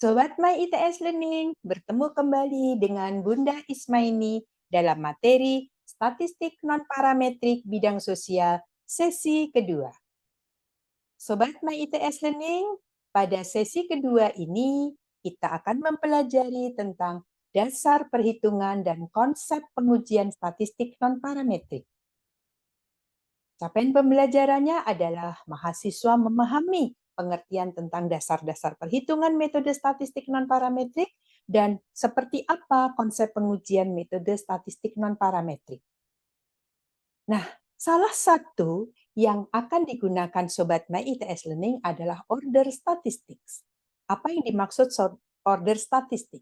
Sobat My ITS Learning, bertemu kembali dengan Bunda Ismaini dalam materi Statistik Non-Parametrik Bidang Sosial sesi kedua. Sobat My ITS Learning, pada sesi kedua ini kita akan mempelajari tentang dasar perhitungan dan konsep pengujian statistik non-parametrik. Capaian pembelajarannya adalah mahasiswa memahami pengertian tentang dasar-dasar perhitungan metode statistik non-parametrik dan seperti apa konsep pengujian metode statistik non-parametrik. Nah, salah satu yang akan digunakan Sobat My ITS Learning adalah order statistics. Apa yang dimaksud order statistik?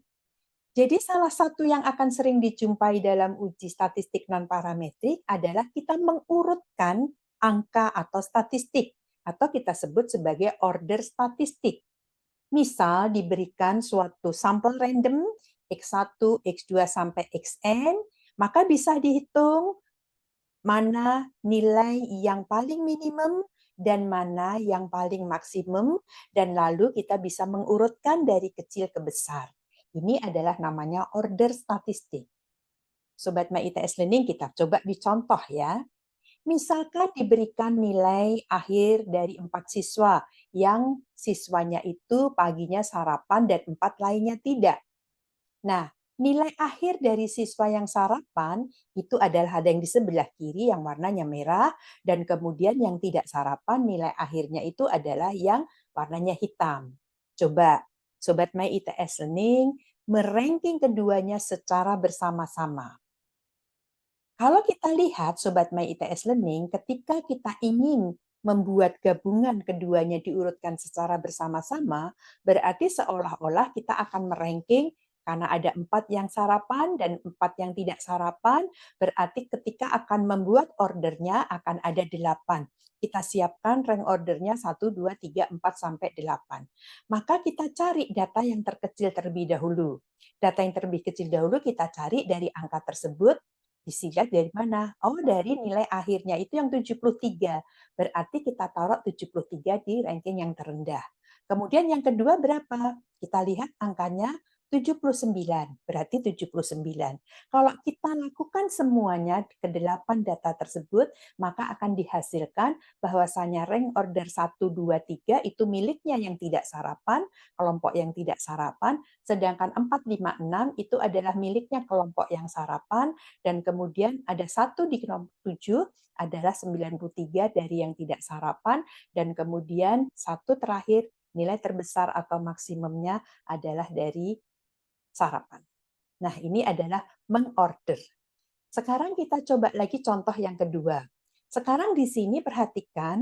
Jadi salah satu yang akan sering dijumpai dalam uji statistik non-parametrik adalah kita mengurutkan angka atau statistik, atau kita sebut sebagai order statistik. Misal diberikan suatu sampel random, X1, X2, sampai Xn, maka bisa dihitung mana nilai yang paling minimum dan mana yang paling maksimum, dan lalu kita bisa mengurutkan dari kecil ke besar. Ini adalah namanya order statistik. Sobat My ITS Learning, kita coba dicontoh ya. Misalkan diberikan nilai akhir dari 4 siswa, yang siswanya itu paginya sarapan dan 4 lainnya tidak. Nah, nilai akhir dari siswa yang sarapan itu adalah ada yang di sebelah kiri yang warnanya merah, dan kemudian yang tidak sarapan nilai akhirnya itu adalah yang warnanya hitam. Coba Sobat My ITS Learning meranking keduanya secara bersama-sama. Kalau kita lihat Sobat My ITS Learning, ketika kita ingin membuat gabungan keduanya diurutkan secara bersama-sama, berarti seolah-olah kita akan meranking karena ada 4 yang sarapan dan 4 yang tidak sarapan, berarti ketika akan membuat ordernya akan ada 8. Kita siapkan rank ordernya 1, 2, 3, 4, sampai 8. Maka kita cari data yang terkecil terlebih dahulu. Data yang terlebih kecil dahulu kita cari dari angka tersebut. Dilihat dari mana? Oh, dari nilai akhirnya itu yang 73. Berarti kita taruh 73 di ranking yang terendah. Kemudian yang kedua berapa? Kita lihat angkanya 79, berarti 79. Kalau kita lakukan semuanya ke 8 data tersebut, maka akan dihasilkan bahwasanya rank order 1, 2, 3 itu miliknya yang tidak sarapan, kelompok yang tidak sarapan, sedangkan 4, 5, 6 itu adalah miliknya kelompok yang sarapan, dan kemudian ada 1 di kelompok 7 adalah 93 dari yang tidak sarapan, dan kemudian 1 terakhir nilai terbesar atau maksimumnya adalah dari sarapan. Nah, ini adalah mengorder. Sekarang kita coba lagi contoh yang kedua. Sekarang di sini perhatikan,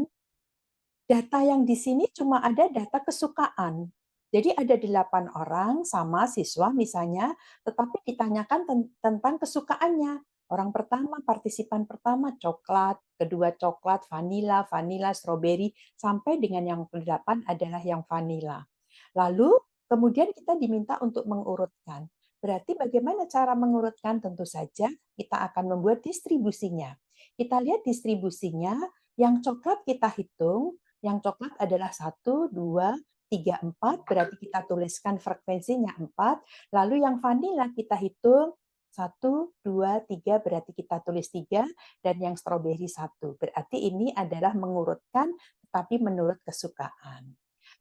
data yang di sini cuma ada data kesukaan. Jadi ada 8 orang sama siswa misalnya, tetapi ditanyakan tentang kesukaannya. Orang pertama, partisipan pertama coklat, kedua coklat, vanila, vanila, stroberi, sampai dengan yang ke-8 adalah yang vanila. Lalu kemudian kita diminta untuk mengurutkan. Berarti bagaimana cara mengurutkan? Tentu saja kita akan membuat distribusinya. Kita lihat distribusinya, yang coklat kita hitung, yang coklat adalah 1, 2, 3, 4, berarti kita tuliskan frekuensinya 4. Lalu yang vanila kita hitung 1, 2, 3, berarti kita tulis 3, dan yang stroberi 1. Berarti ini adalah mengurutkan tetapi menurut kesukaan.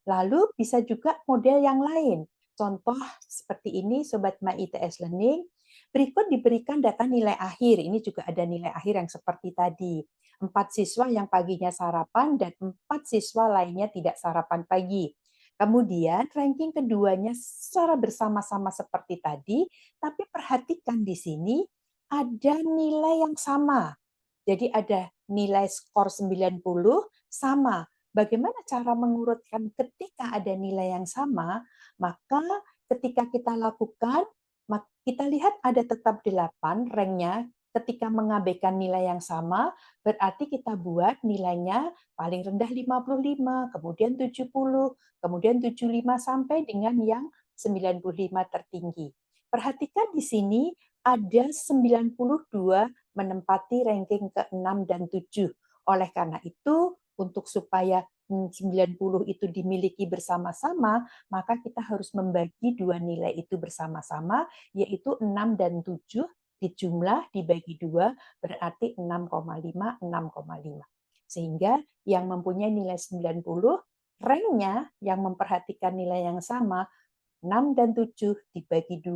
Lalu bisa juga model yang lain. Contoh seperti ini Sobat My ITS Learning. Berikut diberikan data nilai akhir. Ini juga ada nilai akhir yang seperti tadi. 4 siswa yang paginya sarapan dan 4 siswa lainnya tidak sarapan pagi. Kemudian ranking keduanya secara bersama-sama seperti tadi, tapi perhatikan di sini ada nilai yang sama. Jadi ada nilai skor 90 sama. Bagaimana cara mengurutkan ketika ada nilai yang sama? Maka ketika kita lakukan, kita lihat ada tetap 8 ranknya. Ketika mengabaikan nilai yang sama, berarti kita buat nilainya paling rendah 55, kemudian 70, kemudian 75, sampai dengan yang 95 tertinggi. Perhatikan di sini ada 92 menempati ranking ke-6 dan 7. Oleh karena itu, untuk supaya 90 itu dimiliki bersama-sama, maka kita harus membagi dua nilai itu bersama-sama, yaitu 6 dan 7 dijumlah dibagi 2, berarti 6,5, 6,5. Sehingga yang mempunyai nilai 90, ranknya yang memperhatikan nilai yang sama, 6 dan 7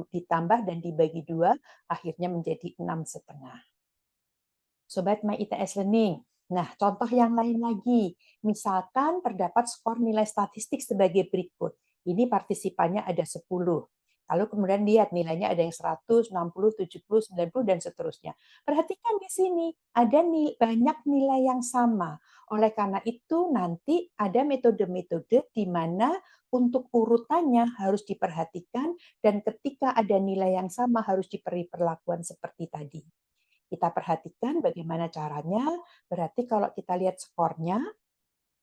ditambah dan dibagi 2, akhirnya menjadi 6,5. Sobat My ITS Learning. Nah, contoh yang lain lagi. Misalkan terdapat skor nilai statistik sebagai berikut. Ini partisipannya ada 10. Lalu kemudian lihat nilainya ada yang 100, 60, 70, 90, dan seterusnya. Perhatikan di sini, ada banyak nilai yang sama. Oleh karena itu, nanti ada metode-metode di mana untuk urutannya harus diperhatikan, dan ketika ada nilai yang sama harus diberi perlakuan seperti tadi. Kita perhatikan bagaimana caranya. Berarti kalau kita lihat skornya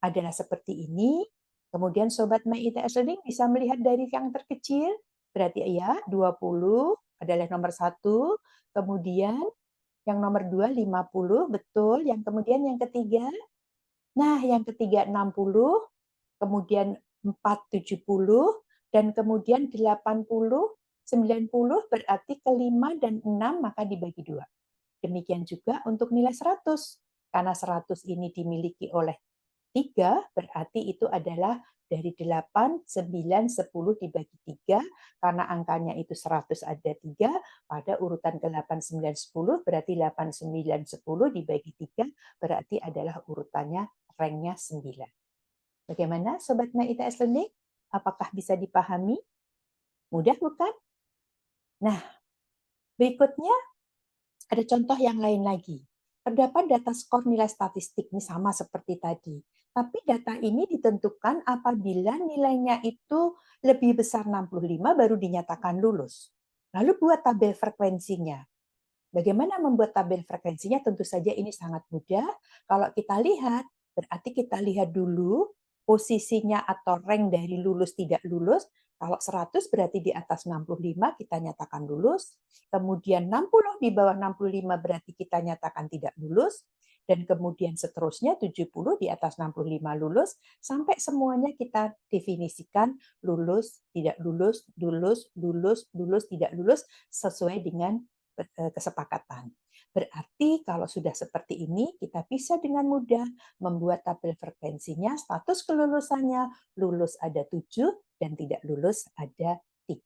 adalah seperti ini. Kemudian Sobat My ITS Learning bisa melihat dari yang terkecil. Berarti ya 20 adalah nomor 1. Kemudian yang nomor 2 50, betul. Yang kemudian yang ketiga. Nah, yang ketiga 60, kemudian 4 70, dan kemudian 80, 90, berarti kelima dan 6 maka dibagi 2. Demikian juga untuk nilai 100. Karena 100 ini dimiliki oleh 3, berarti itu adalah dari 8, 9, 10 dibagi 3. Karena angkanya itu 100 ada 3, pada urutan ke-8, 9, 10, berarti 8, 9, 10 dibagi 3, berarti adalah urutannya ranknya 9. Bagaimana Sobat My ITS Learning? Apakah bisa dipahami? Mudah bukan? Nah, berikutnya ada contoh yang lain lagi. Terdapat data skor nilai statistik, ini sama seperti tadi. Tapi data ini ditentukan apabila nilainya itu lebih besar 65 baru dinyatakan lulus. Lalu buat tabel frekuensinya. Bagaimana membuat tabel frekuensinya? Tentu saja ini sangat mudah. Kalau kita lihat, berarti kita lihat dulu posisinya atau rank dari lulus tidak lulus. Kalau 100 berarti di atas 65 kita nyatakan lulus. Kemudian 60 di bawah 65 berarti kita nyatakan tidak lulus. Dan kemudian seterusnya 70 di atas 65 lulus. Sampai semuanya kita definisikan lulus, tidak lulus, lulus, lulus, lulus, tidak lulus sesuai dengan kesepakatan. Berarti kalau sudah seperti ini, kita bisa dengan mudah membuat tabel frekuensinya, status kelulusannya, lulus ada 7, dan tidak lulus ada 3.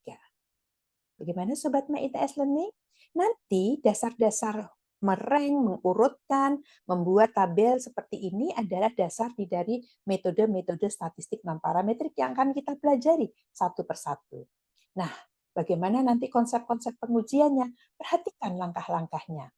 Bagaimana Sobat My ITS Learning? Nanti dasar-dasar mereng, mengurutkan, membuat tabel seperti ini adalah dasar dari metode-metode statistik non-parametrik yang akan kita pelajari satu persatu. Nah, bagaimana nanti konsep-konsep pengujiannya? Perhatikan langkah-langkahnya.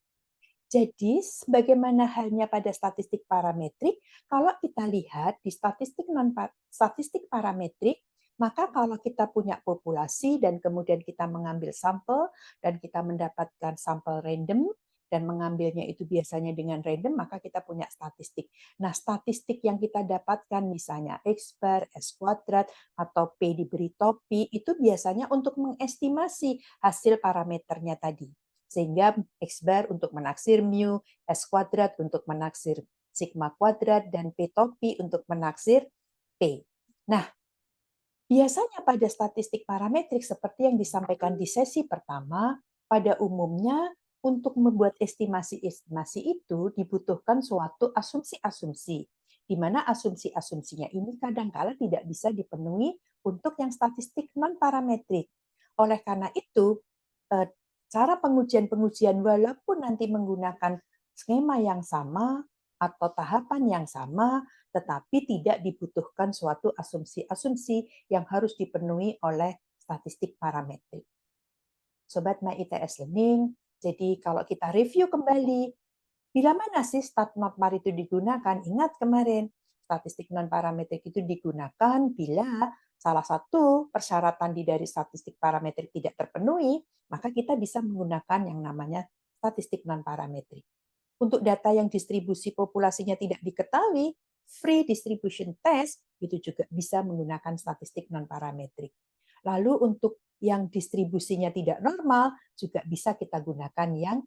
Jadi, sebagaimana halnya pada statistik parametrik, kalau kita lihat di statistik parametrik, maka kalau kita punya populasi dan kemudian kita mengambil sampel dan kita mendapatkan sampel random dan mengambilnya itu biasanya dengan random, maka kita punya statistik. Nah, statistik yang kita dapatkan misalnya X bar, S kuadrat, atau P diberi topi, itu biasanya untuk mengestimasi hasil parameternya tadi. Sehingga X bar untuk menaksir mu, S kuadrat untuk menaksir sigma kuadrat, dan P topi untuk menaksir P. Nah, biasanya pada statistik parametrik seperti yang disampaikan di sesi pertama, pada umumnya untuk membuat estimasi-estimasi itu dibutuhkan suatu asumsi-asumsi, di mana asumsi-asumsinya ini kadang-kala tidak bisa dipenuhi untuk yang statistik non-parametrik. Oleh karena itu, cara pengujian-pengujian walaupun nanti menggunakan skema yang sama atau tahapan yang sama, tetapi tidak dibutuhkan suatu asumsi-asumsi yang harus dipenuhi oleh statistik parametrik. Sobat My ITS Learning, jadi kalau kita review kembali, bila mana sih stat non-par itu digunakan? Ingat kemarin, statistik non-parametrik itu digunakan bila salah satu persyaratan dari statistik parametrik tidak terpenuhi, maka kita bisa menggunakan yang namanya statistik non-parametrik. Untuk data yang distribusi populasinya tidak diketahui, free distribution test itu juga bisa menggunakan statistik non-parametrik. Lalu untuk yang distribusinya tidak normal, juga bisa kita gunakan yang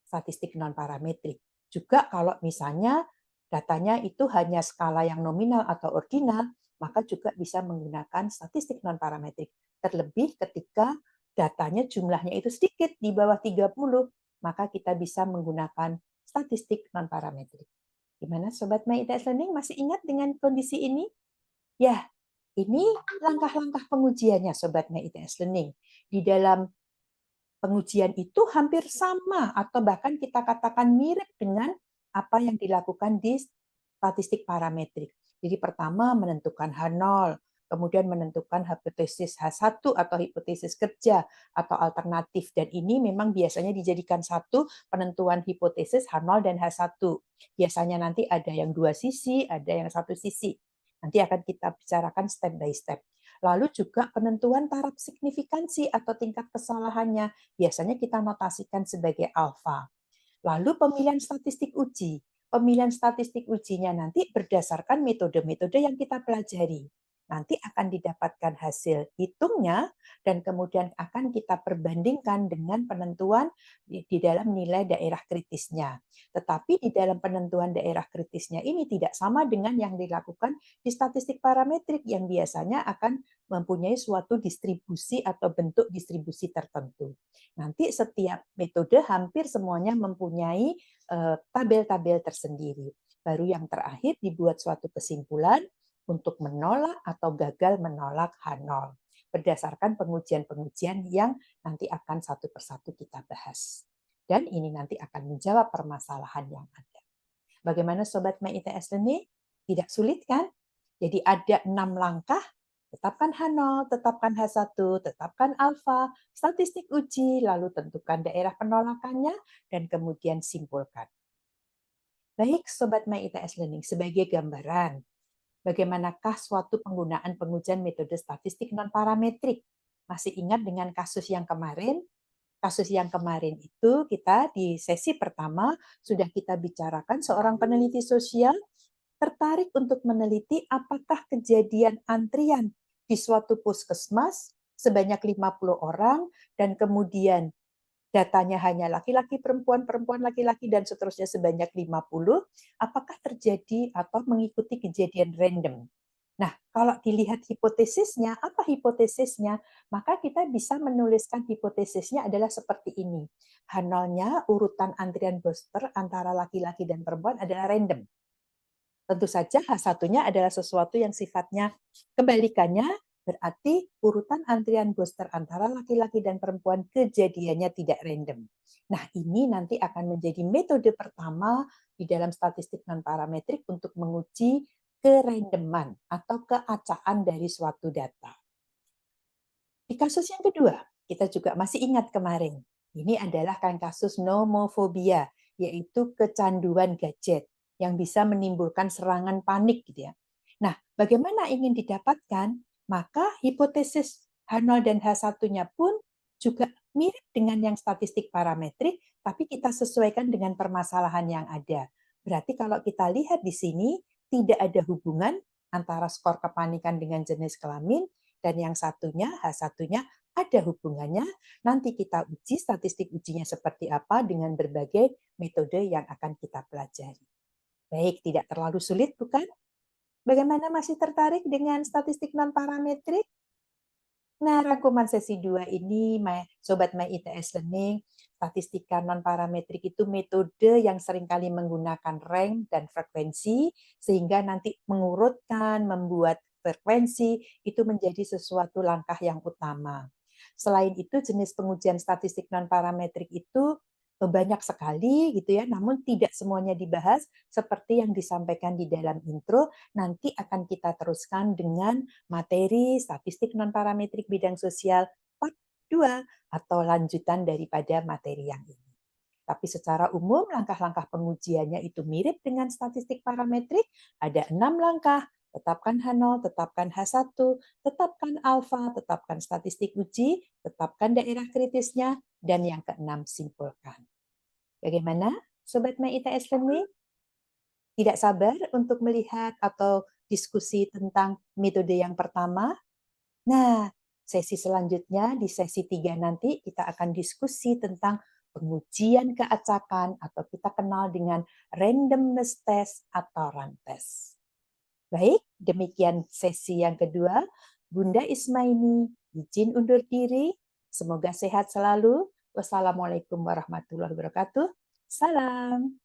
statistik non-parametrik. Juga kalau misalnya datanya itu hanya skala yang nominal atau ordinal, maka juga bisa menggunakan statistik non-parametrik. Terlebih ketika datanya jumlahnya itu sedikit, di bawah 30, maka kita bisa menggunakan statistik non-parametrik. Gimana Sobat My ITS Learning, masih ingat dengan kondisi ini? Ya, ini langkah-langkah pengujiannya Sobat My ITS Learning. Di dalam pengujian itu hampir sama atau bahkan kita katakan mirip dengan apa yang dilakukan di statistik parametrik. Jadi pertama menentukan H0, kemudian menentukan hipotesis H1 atau hipotesis kerja atau alternatif. Dan ini memang biasanya dijadikan satu penentuan hipotesis H0 dan H1. Biasanya nanti ada yang dua sisi, ada yang satu sisi. Nanti akan kita bicarakan step by step. Lalu juga penentuan taraf signifikansi atau tingkat kesalahannya. Biasanya kita notasikan sebagai alfa. Lalu pemilihan statistik uji. Pemilihan statistik ujinya nanti berdasarkan metode-metode yang kita pelajari. Nanti akan didapatkan hasil hitungnya dan kemudian akan kita perbandingkan dengan penentuan di dalam nilai daerah kritisnya. Tetapi di dalam penentuan daerah kritisnya ini tidak sama dengan yang dilakukan di statistik parametrik yang biasanya akan mempunyai suatu distribusi atau bentuk distribusi tertentu. Nanti setiap metode hampir semuanya mempunyai tabel-tabel tersendiri. Baru yang terakhir dibuat suatu kesimpulan untuk menolak atau gagal menolak H0 berdasarkan pengujian-pengujian yang nanti akan satu persatu kita bahas. Dan ini nanti akan menjawab permasalahan yang ada. Bagaimana Sobat My ITS Learning? Tidak sulit kan? Jadi ada 6 langkah. Tetapkan H0, tetapkan H1, tetapkan alfa, statistik uji, lalu tentukan daerah penolakannya, dan kemudian simpulkan. Baik Sobat My ITS Learning, sebagai gambaran, bagaimanakah suatu penggunaan pengujian metode statistik non-parametrik? Masih ingat dengan kasus yang kemarin? Kasus yang kemarin itu kita di sesi pertama sudah kita bicarakan seorang peneliti sosial tertarik untuk meneliti apakah kejadian antrian di suatu puskesmas sebanyak 50 orang dan kemudian datanya hanya laki-laki, perempuan, perempuan, laki-laki, dan seterusnya sebanyak 50, apakah terjadi atau mengikuti kejadian random. Nah, kalau dilihat hipotesisnya, apa hipotesisnya? Maka kita bisa menuliskan hipotesisnya adalah seperti ini. H0-nya urutan antrian booster antara laki-laki dan perempuan adalah random. Tentu saja H1-nya adalah sesuatu yang sifatnya kebalikannya, berarti urutan antrian booster antara laki-laki dan perempuan kejadiannya tidak random. Nah, ini nanti akan menjadi metode pertama di dalam statistik non-parametrik untuk menguji kerandoman atau keacaan dari suatu data. Di kasus yang kedua, kita juga masih ingat kemarin, ini adalah kan kasus nomofobia, yaitu kecanduan gadget yang bisa menimbulkan serangan panik gitu ya. Nah, bagaimana ingin didapatkan? Maka hipotesis H0 dan H1-nya pun juga mirip dengan yang statistik parametrik, tapi kita sesuaikan dengan permasalahan yang ada. Berarti kalau kita lihat di sini, tidak ada hubungan antara skor kepanikan dengan jenis kelamin, dan yang satunya, H1-nya, ada hubungannya. Nanti kita uji statistik ujinya seperti apa dengan berbagai metode yang akan kita pelajari. Baik, tidak terlalu sulit bukan? Bagaimana, masih tertarik dengan statistik non-parametrik? Nah, rangkuman sesi 2 ini, Sobat My ITS Learning, statistika non-parametrik itu metode yang seringkali menggunakan rank dan frekuensi, sehingga nanti mengurutkan, membuat frekuensi, itu menjadi sesuatu langkah yang utama. Selain itu, jenis pengujian statistik non-parametrik itu banyak sekali gitu ya, namun tidak semuanya dibahas seperti yang disampaikan di dalam intro. Nanti akan kita teruskan dengan materi statistik non-parametrik bidang sosial part 2 atau lanjutan daripada materi yang ini. Tapi secara umum langkah-langkah pengujiannya itu mirip dengan statistik parametrik, ada 6 langkah. Tetapkan H0, tetapkan H1, tetapkan alfa, tetapkan statistik uji, tetapkan daerah kritisnya, dan yang keenam simpulkan. Bagaimana Sobat My ITS Learning? Tidak sabar untuk melihat atau diskusi tentang metode yang pertama? Nah, sesi selanjutnya di sesi 3 nanti kita akan diskusi tentang pengujian keacakan atau kita kenal dengan randomness test atau run test. Baik, demikian sesi yang kedua. Bunda Ismaini izin undur diri. Semoga sehat selalu. Wassalamualaikum warahmatullahi wabarakatuh. Salam.